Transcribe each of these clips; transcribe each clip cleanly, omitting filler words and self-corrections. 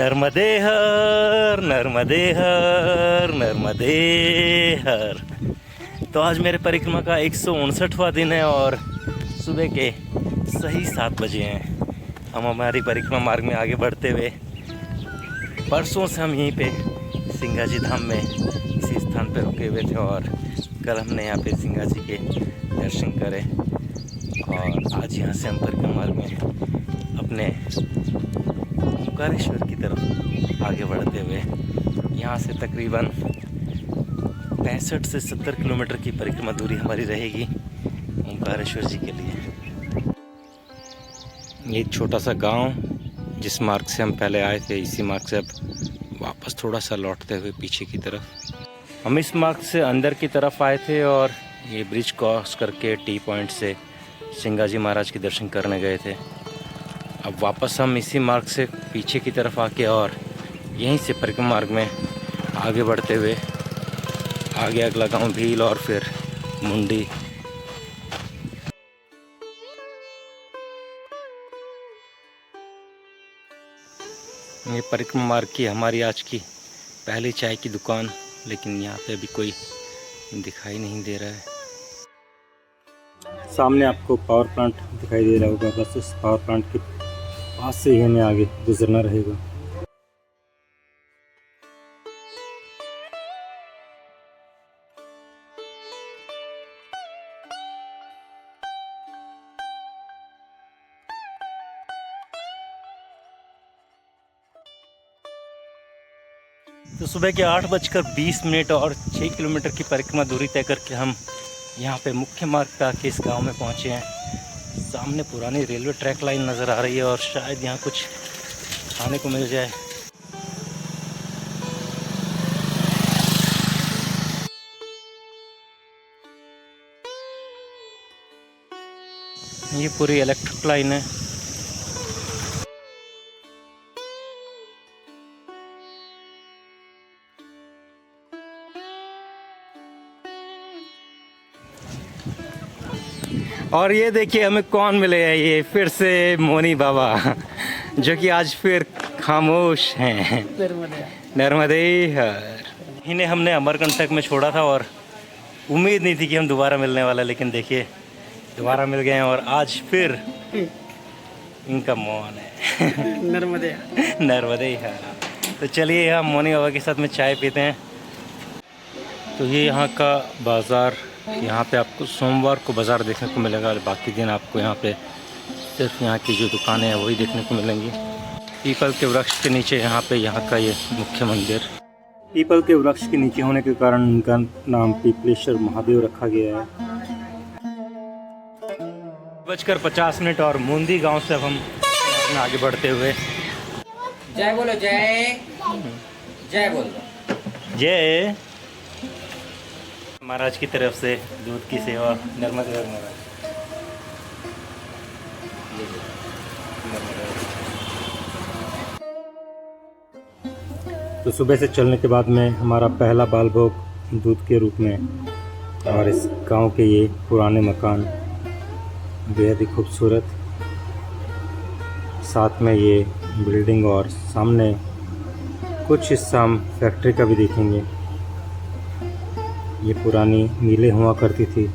नर्मदे हर नर्मदे हर नर्मदे हर। तो आज मेरे परिक्रमा का 159वां दिन है और सुबह के सही 7 बजे हैं। हम हमारी परिक्रमा मार्ग में आगे बढ़ते हुए परसों से हम यहीं पे सिंगाजी धाम में इसी स्थान पर रुके हुए थे और कल हमने यहाँ पे सिंगाजी के दर्शन करे और आज यहाँ से हम परिक्रमा मार्ग में अपने ओंकारेश्वर की तरफ आगे बढ़ते हुए यहाँ से तकरीबन 65 से 70 किलोमीटर की परिक्रमा दूरी हमारी रहेगी ओंकारेश्वर जी के लिए। ये एक छोटा सा गांव जिस मार्ग से हम पहले आए थे, इसी मार्ग से अब वापस थोड़ा सा लौटते हुए पीछे की तरफ हम इस मार्ग से अंदर की तरफ आए थे और ये ब्रिज क्रॉस करके टी पॉइंट से सिंगाजी महाराज के दर्शन करने गए थे। अब वापस हम इसी मार्ग से पीछे की तरफ आके और यहीं से परिक्रमा मार्ग में आगे बढ़ते हुए आगे अगला गांव भील और फिर मुंडी। ये परिक्रमा मार्ग की हमारी आज की पहली चाय की दुकान, लेकिन यहाँ पे अभी कोई दिखाई नहीं दे रहा है। सामने आपको पावर प्लांट दिखाई दे रहा होगा, बस उस पावर प्लांट के पास से ही हमें आगे गुजरना रहेगा। तो सुबह के 8:20 और 6 किलोमीटर की परिक्रमा दूरी तय करके हम यहाँ पे मुख्य मार्ग पे आके इस गांव में पहुँचे हैं। सामने पुरानी रेलवे ट्रैक लाइन नज़र आ रही है और शायद यहाँ कुछ खाने को मिल जाए। ये पूरी इलेक्ट्रिक लाइन है। और ये देखिए हमें कौन मिले हैं, ये फिर से मोनी बाबा जो कि आज फिर खामोश हैं। नर्मदे हर। इन्हें हमने अमरकंटक में छोड़ा था और उम्मीद नहीं थी कि हम दोबारा मिलने वाला, लेकिन देखिए दोबारा मिल गए हैं और आज फिर इनका मौन है। नर्मदे हर। तो चलिए हम मोनी बाबा के साथ में चाय पीते हैं। तो ये यहाँ का बाज़ार, यहाँ पे आपको सोमवार को बाज़ार देखने को मिलेगा, बाकी दिन आपको यहाँ पे सिर्फ यहाँ की जो दुकानें हैं वही देखने को मिलेंगी। पीपल के वृक्ष के नीचे यहाँ पे यहाँ का ये मुख्य मंदिर, पीपल के वृक्ष के नीचे होने के कारण इनका नाम पीपलेश्वर महादेव रखा गया है। 8:50 और मुंदी गांव से अब हम आगे बढ़ते हुए जय बोलो, जय जय बोलो, जय महाराज की तरफ से दूध की सेवा। नर्मदे महाराज। तो सुबह से चलने के बाद में हमारा पहला बाल भोग दूध के रूप में, और इस गांव के ये पुराने मकान बेहद ही खूबसूरत, साथ में ये बिल्डिंग और सामने कुछ हिस्सा हम फैक्ट्री का भी देखेंगे। ये पुरानी मिलें हुआ करती थी।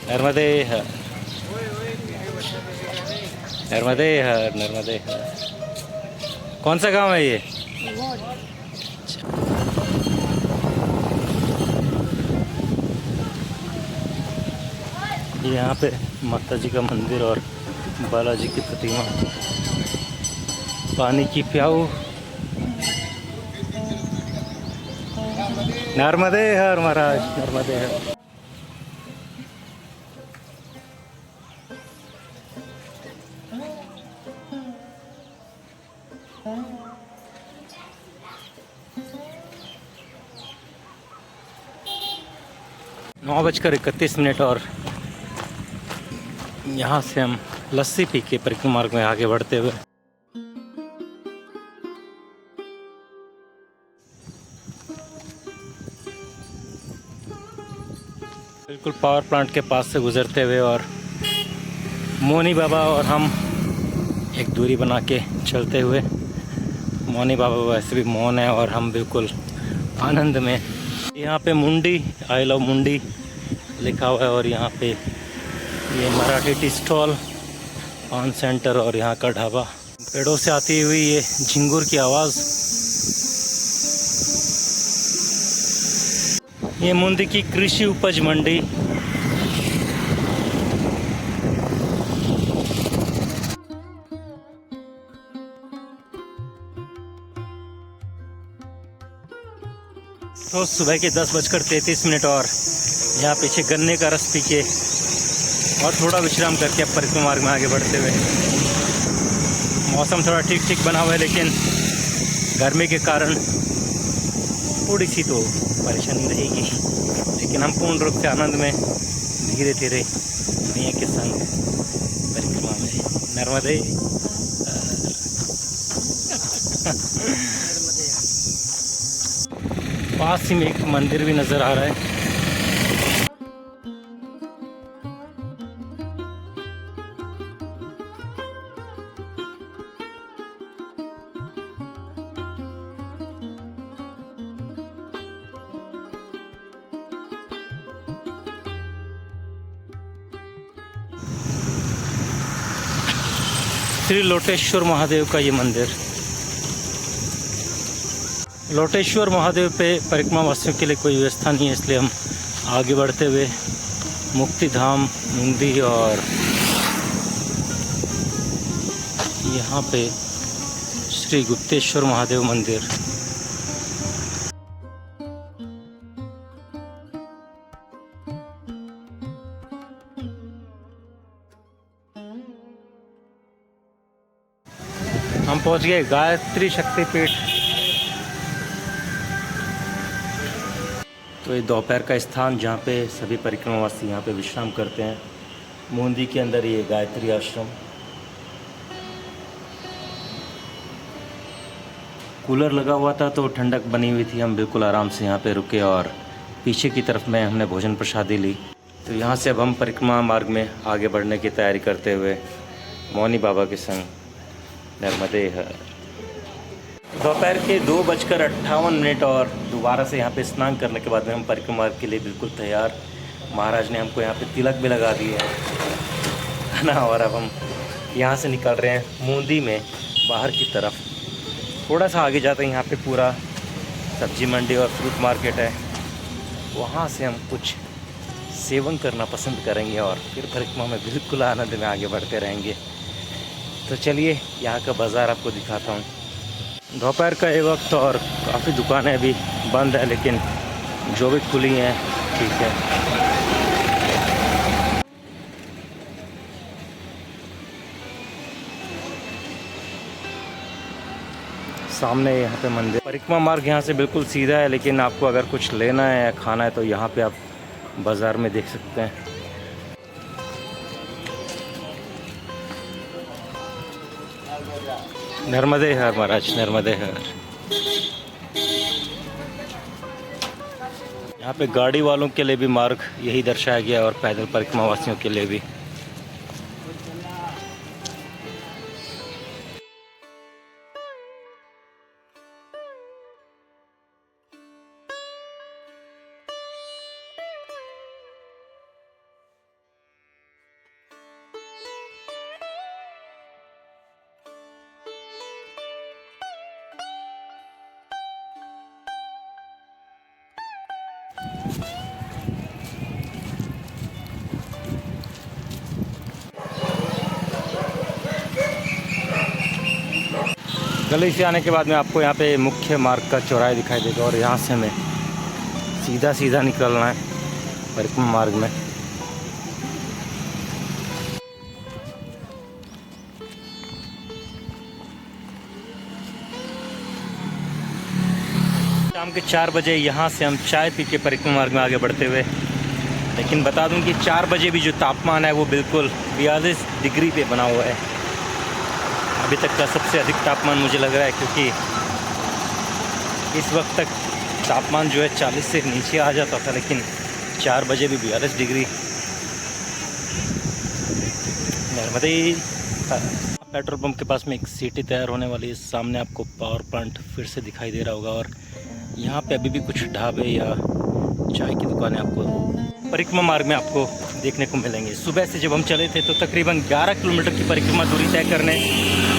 नर्मदे हर नर्मदे हर नर्मदे हर। कौन सा गांव है ये? यहाँ पे माता जी का मंदिर और बालाजी की प्रतिमा। पानी की प्याऊ। नर्मदे हर महाराज, नर्मदे हर। नौ बजकर 31 और यहाँ से हम लस्सी पी के परिक्रमा मार्ग में आगे बढ़ते हुए बिल्कुल पावर प्लांट के पास से गुजरते हुए और मोनी बाबा और हम एक दूरी बना के चलते हुए। मोनी बाबा वैसे भी मौन है और हम बिल्कुल आनंद में। यहाँ पे मुंडी, आई लव मुंडी लिखा हुआ है और यहाँ पे ये मराठी टी स्टॉल, पान सेंटर और यहाँ का ढाबा। पेड़ों से आती हुई ये झिंगुर की आवाज़। ये मुंडी की कृषि उपज मंडी। तो सुबह के 10:33 और यहाँ पीछे गन्ने का रस पी के और थोड़ा विश्राम करके अब परिक्रमा मार्ग में आगे बढ़ते हुए। मौसम थोड़ा ठीक ठीक बना हुआ है लेकिन गर्मी के कारण थोड़ी सी तो परेशानी रहेगी, लेकिन हम पूर्ण रूप से आनंद में धीरे धीरे मैया के संग परिक्रमा में। नर्मदे पास ही में एक मंदिर भी नजर आ रहा है। श्री लोटेश्वर महादेव का ये मंदिर। लोटेश्वर महादेव पे परिक्रमा वासियों के लिए कोई व्यवस्था नहीं है, इसलिए हम आगे बढ़ते हुए मुक्ति धाम, मुंडी और यहाँ पे श्री गुप्तेश्वर महादेव मंदिर। हम पहुँच गए गायत्री शक्तिपीठ। तो ये दोपहर का स्थान जहाँ पे सभी परिक्रमावासी यहाँ पे विश्राम करते हैं। मूंदी के अंदर ये गायत्री आश्रम। कूलर लगा हुआ था तो ठंडक बनी हुई थी, हम बिल्कुल आराम से यहाँ पे रुके और पीछे की तरफ में हमने भोजन प्रसादी ली। तो यहाँ से अब हम परिक्रमा मार्ग में आगे बढ़ने की तैयारी करते हुए मौनी बाबा के संग नर्मदे हर। दोपहर के 2:58 और दोबारा से यहाँ पे स्नान करने के बाद में हम परिक्रमा मार्ग के लिए बिल्कुल तैयार। महाराज ने हमको यहाँ पे तिलक भी लगा दिया है ना, और अब हम यहाँ से निकल रहे हैं मूंदी में बाहर की तरफ। थोड़ा सा आगे जाते हैं, यहाँ पे पूरा सब्जी मंडी और फ्रूट मार्केट है। वहाँ से हम कुछ सेवन करना पसंद करेंगे और फिर परिक्रमा में बिल्कुल आनंद में आगे बढ़ते रहेंगे। तो चलिए यहाँ का बाज़ार आपको दिखाता हूँ। दोपहर का ये वक्त और काफ़ी दुकानें अभी बंद है, लेकिन जो भी खुली हैं ठीक है। सामने यहाँ पे मंदिर। परिक्रमा मार्ग यहाँ से बिल्कुल सीधा है, लेकिन आपको अगर कुछ लेना है या खाना है तो यहाँ पे आप बाज़ार में देख सकते हैं। नर्मदे हर महाराज, नर्मदे हर। यहाँ पे गाड़ी वालों के लिए भी मार्ग यही दर्शाया गया है और पैदल परिक्रमा वासियों के लिए भी। गली से आने के बाद में आपको यहाँ पे मुख्य मार्ग का चौराहा दिखाई देगा और यहाँ से हमें सीधा सीधा निकलना है परिक्रमा मार्ग में। शाम के 4 बजे यहाँ से हम चाय पी के परिक्रमा मार्ग में आगे बढ़ते हुए, लेकिन बता दूं कि 4 बजे भी जो तापमान है वो बिल्कुल 42 डिग्री पे बना हुआ है। अभी तक का सबसे अधिक तापमान मुझे लग रहा है, क्योंकि इस वक्त तक तापमान जो है 40 से नीचे आ जाता था, लेकिन 4 बजे भी 42 डिग्री। नर्मदे पेट्रोल पंप के पास में एक सिटी तैयार होने वाली है। सामने आपको पावर प्लांट फिर से दिखाई दे रहा होगा और यहाँ पे अभी भी कुछ ढाबे या चाय की दुकानें आपको परिक्रमा मार्ग में आपको देखने को मिलेंगे। सुबह से जब हम चले थे तो तकरीबन 11 किलोमीटर की परिक्रमा दूरी तय करने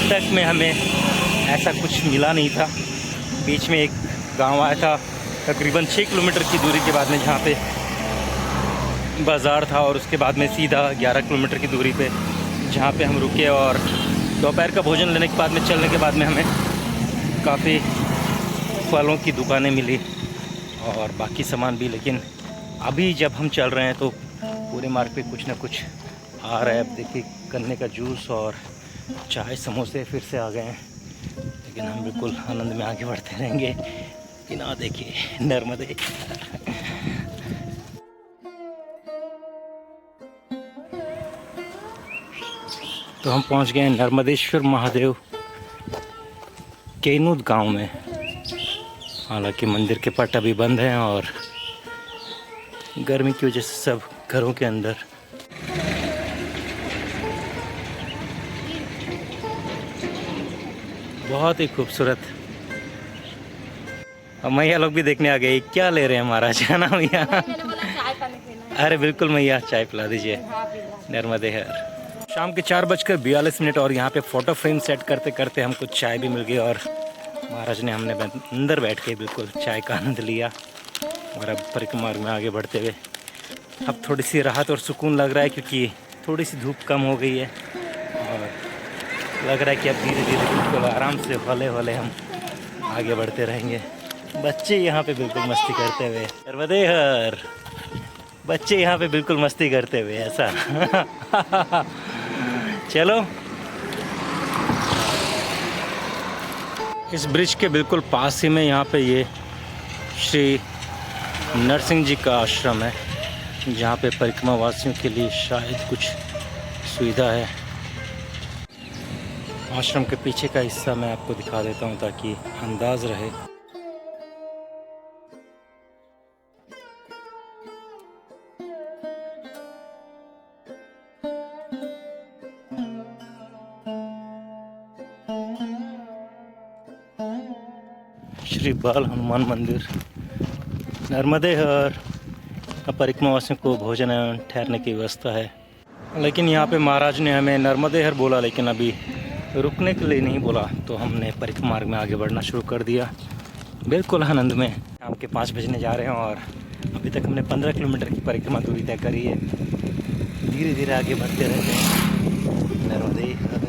तक में हमें ऐसा कुछ मिला नहीं था। बीच में एक गांव आया था तकरीबन 6 किलोमीटर की दूरी के बाद में, जहाँ पे बाज़ार था, और उसके बाद में सीधा 11 किलोमीटर की दूरी पे जहाँ पे हम रुके और दोपहर का भोजन लेने के बाद में चलने के बाद में हमें काफ़ी फलों की दुकानें मिली और बाकी सामान भी। लेकिन अभी जब हम चल रहे हैं तो पूरे मार्ग पे कुछ ना कुछ आ रहा है। अब देखिए गन्ने का जूस और चाय समोसे फिर से आ गए हैं, लेकिन हम बिल्कुल आनंद में आगे बढ़ते रहेंगे। बिना देखिए नर्मदे। तो हम पहुंच गए हैं नर्मदेश्वर महादेव केनूद गांव में। हालांकि मंदिर के पट अभी बंद हैं और गर्मी की वजह से सब घरों के अंदर। बहुत ही खूबसूरत। और मैया लोग भी देखने आ गए। क्या ले रहे हैं महाराज, है ना मैया? अरे बिल्कुल मैया, चाय पिला दीजिए। नर्मदे हर। शाम के 4:42 और यहाँ पे फ़ोटो फ्रेम सेट करते करते हमको चाय भी मिल गई और महाराज ने हमने अंदर बैठ के बिल्कुल चाय का आनंद लिया। और अब परिक्रमा मार्ग में आगे बढ़ते हुए अब थोड़ी सी राहत और सुकून लग रहा है, क्योंकि थोड़ी सी धूप कम हो गई है और लग रहा है कि अब धीरे धीरे बिल्कुल आराम से हौले हौले हम आगे बढ़ते रहेंगे। बच्चे यहाँ पे बिल्कुल मस्ती करते हुए, नर्मदे हर। बच्चे यहाँ पे बिल्कुल मस्ती करते हुए ऐसा। चलो, इस ब्रिज के बिल्कुल पास ही में यहाँ पे ये श्री नरसिंह जी का आश्रम है, जहाँ पे परिक्रमा वासियों के लिए शायद कुछ सुविधा है। आश्रम के पीछे का हिस्सा मैं आपको दिखा देता हूँ ताकि अंदाज रहे। श्री बाल हनुमान मंदिर नर्मदे हर। परिक्रमा वासियों को भोजन एवं ठहरने की व्यवस्था है, लेकिन यहाँ पे महाराज ने हमें नर्मदे हर बोला, लेकिन अभी रुकने के लिए नहीं बोला। तो हमने परिक्रमा मार्ग में आगे बढ़ना शुरू कर दिया बिल्कुल आनंद में। शाम के 5 बजने जा रहे हैं और अभी तक हमने 15 किलोमीटर की परिक्रमा दूरी तय करी है। धीरे धीरे आगे बढ़ते रहते हैं। नर्मदे हर।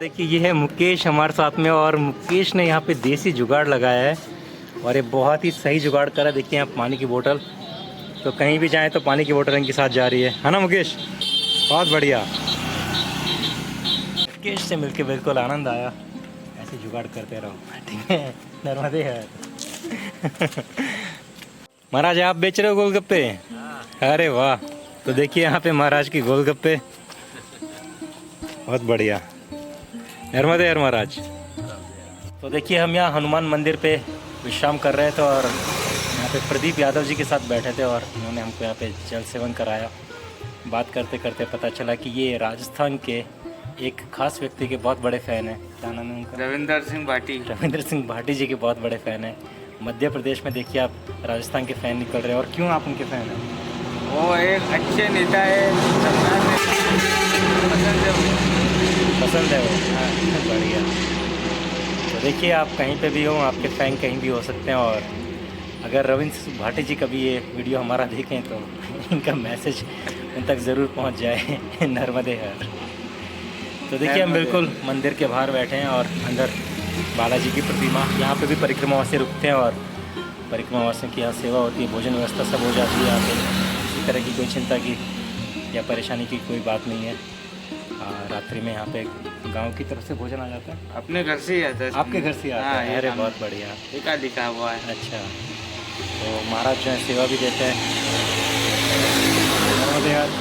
देखिए ये है मुकेश हमारे साथ में, और मुकेश ने यहाँ पे देसी जुगाड़ लगाया है और ये बहुत ही सही जुगाड़ करा। देखिए यहाँ पानी की बोतल, तो कहीं भी जाएं तो पानी की बोतल इनके साथ जा रही है ना मुकेश? बहुत बढ़िया। मुकेश से मिलके बिल्कुल आनंद आया। ऐसे जुगाड़ करते रहो, ठीक है? नर्मदे है। महाराज आप बेच रहे हो गोलगप्पे? अरे वाह। तो देखिए यहाँ पे महाराज की गोलगप्पे, बहुत बढ़िया। नर्मदे हर महाराज। तो देखिए हम यहाँ हनुमान मंदिर पे विश्राम कर रहे थे और यहाँ पे प्रदीप यादव जी के साथ बैठे थे और उन्होंने हमको यहाँ पे जल सेवन कराया। बात करते करते पता चला कि ये राजस्थान के एक खास व्यक्ति के बहुत बड़े फ़ैन हैं। क्या नाम है उनका? रविंदर सिंह भाटी। रविंदर सिंह भाटी जी के बहुत बड़े फ़ैन हैं। मध्य प्रदेश में देखिए आप राजस्थान के फ़ैन निकल रहे हैं। और क्यों आप उनके फ़ैन हैं? वो एक अच्छे नेता है, पसंद है वो। हाँ, बढ़िया। तो देखिए आप कहीं पे भी हो, आपके फ़ैन कहीं भी हो सकते हैं। और अगर रविंद्र भाटी जी कभी ये वीडियो हमारा देखें तो इनका मैसेज उन तक ज़रूर पहुंच जाए नर्मदे हर। तो देखिए हम बिल्कुल मंदिर के बाहर बैठे हैं और अंदर बालाजी की प्रतिमा, यहाँ पे भी परिक्रमावासी रुकते हैं और परिक्रमावासियों की यहाँ सेवा होती है, भोजन व्यवस्था सब हो जाती है यहाँ पे। किसी तरह की कोई चिंता की या परेशानी की कोई बात नहीं है। रात्रि में यहाँ पे गांव की तरफ से भोजन आ जाता है। अपने घर से ही आता है। आपके घर से आता है? अरे बहुत बढ़िया, लिखा लिखा हुआ है। अच्छा, तो महाराज जो है सेवा भी देते हैं।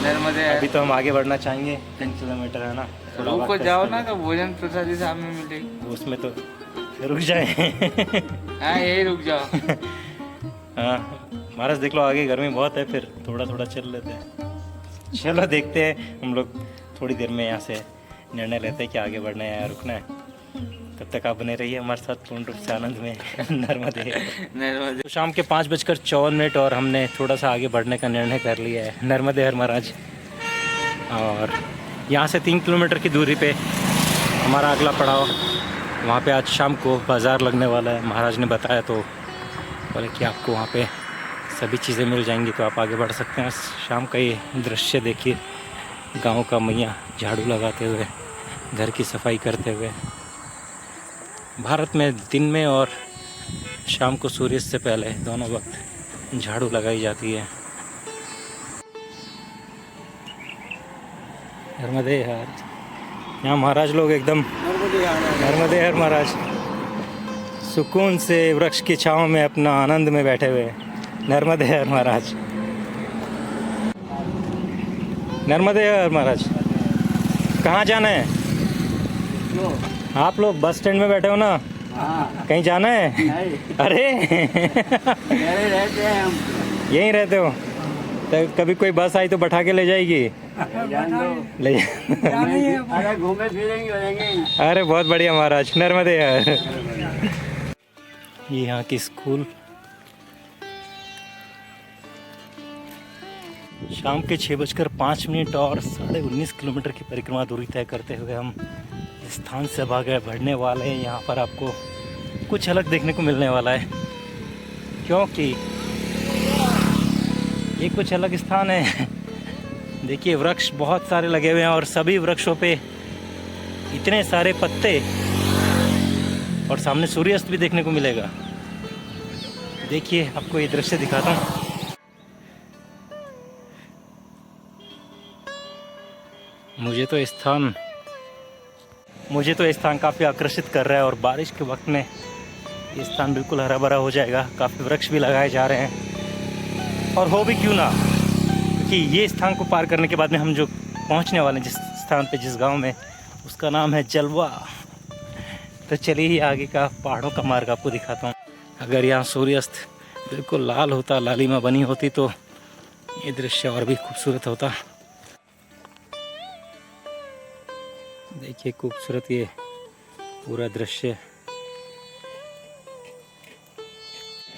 नर्मदे अभी तो हम आगे बढ़ना चाहेंगे, 3 किलोमीटर है ना, थोड़ा रुक वक्त है जाओ इसके ना लिए। तो भोजन प्रसादी सामने मिलेगी। उसमें तो रुक जाए। हाँ यही रुक जाओ। हाँ महाराज देख लो आगे गर्मी बहुत है, फिर थोड़ा थोड़ा चल लेते हैं। चलो देखते हैं, हम लोग थोड़ी देर में यहाँ से निर्णय लेते हैं कि आगे बढ़ना है या रुकना है। तब तक आप बने रहिए हमारे साथ पूर्ण रूप से आनंद में नर्मदे। नर्मदे तो शाम के 5:54 और हमने थोड़ा सा आगे बढ़ने का निर्णय कर लिया है नर्मदे हर महाराज। और यहाँ से 3 किलोमीटर की दूरी पे हमारा अगला पड़ाव, वहाँ पे आज शाम को बाज़ार लगने वाला है। महाराज ने बताया तो बोले कि आपको वहाँ पे सभी चीज़ें मिल जाएंगी, तो आप आगे बढ़ सकते हैं। शाम का ये दृश्य देखिए, गांव का मैया झाड़ू लगाते हुए, घर की सफाई करते हुए। भारत में दिन में और शाम को सूर्यास्त से पहले दोनों वक्त झाड़ू लगाई जाती है। नर्मदे हर, यहाँ महाराज लोग एकदम नर्मदे हर महाराज सुकून से वृक्ष की छांव में अपना आनंद में बैठे हुए। नर्मदे हर महाराज, नर्मदे हर महाराज। कहाँ जाना है? आप लोग बस स्टैंड में बैठे हो ना? कहीं जाना है? अरे रहते हैं हम। यहीं रहते हो? तो कभी कोई बस आई तो बैठा के ले जाएगी? ले अरे घूमे फिरेंगे। अरे बहुत बढ़िया महाराज, नर्मदे हर। ये यहाँ की स्कूल। शाम के 6:05 और 19.5 किलोमीटर की परिक्रमा दूरी तय करते हुए हम इस स्थान से आगे बढ़ने वाले हैं। यहाँ पर आपको कुछ अलग देखने को मिलने वाला है, क्योंकि ये कुछ अलग स्थान है। देखिए वृक्ष बहुत सारे लगे हुए हैं और सभी वृक्षों पे इतने सारे पत्ते, और सामने सूर्यास्त भी देखने को मिलेगा। देखिए आपको ये दृश्य दिखाता हूँ। मुझे तो ये स्थान काफ़ी आकर्षित कर रहा है, और बारिश के वक्त में ये स्थान बिल्कुल हरा भरा हो जाएगा। काफ़ी वृक्ष भी लगाए जा रहे हैं, और हो भी क्यों ना, क्योंकि ये स्थान को पार करने के बाद में हम जो पहुंचने वाले हैं जिस स्थान पे, जिस गांव में, उसका नाम है जलवा। तो चलिए आगे का पहाड़ों का मार्ग आपको दिखाता हूँ। अगर यहाँ सूर्यास्त बिल्कुल लाल होता, लालिमा बनी होती, तो ये दृश्य और भी खूबसूरत होता। देखिए खूबसूरत ये पूरा दृश्य।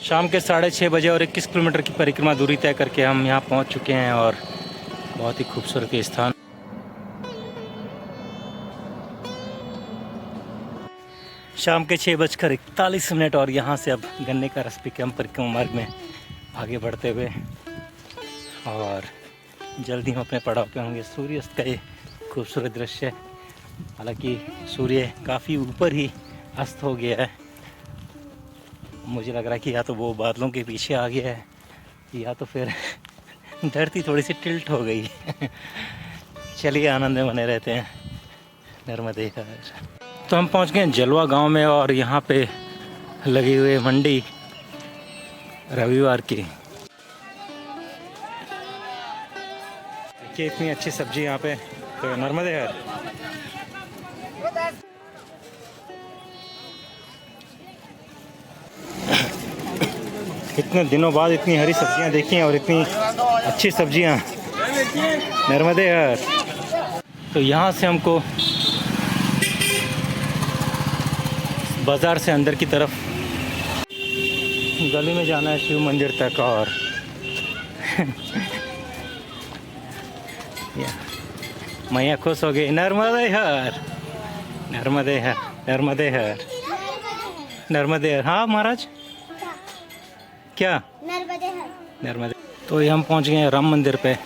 शाम के 6:30 और 21 किलोमीटर की परिक्रमा दूरी तय करके हम यहाँ पहुँच चुके हैं, और बहुत ही खूबसूरत ये स्थान। शाम के 6:41 और यहाँ से अब गन्ने का रस पी के हम परिक्रमा मार्ग में आगे बढ़ते हुए, और जल्दी हम अपने पड़ाव पे होंगे। सूर्यास्त का ये खूबसूरत दृश्य, हालांकि सूर्य काफ़ी ऊपर ही अस्त हो गया है। मुझे लग रहा है कि या तो वो बादलों के पीछे आ गया है, या तो फिर धरती थोड़ी सी टिल्ट हो गई। चलिए आनंद में बने रहते हैं नर्मदे हर। तो हम पहुंच गए जलवा गांव में, और यहाँ पे लगी हुई मंडी रविवार की। देखिए इतनी अच्छी सब्जी यहाँ पे, तो नर्मदे हर। इतने दिनों बाद इतनी हरी सब्जियां देखी हैं, और इतनी अच्छी सब्जियां, नर्मदे हर। तो यहाँ से हमको बाज़ार से अंदर की तरफ गली में जाना है, शिव मंदिर तक। और मैया खुश हो गई, नर्मदे हर, नर्मदे हर, नर्मदे हर, नर्मदे हर। हाँ महाराज क्या? नर्मदे। तो ये हम पहुंच गए हैं राम मंदिर पे।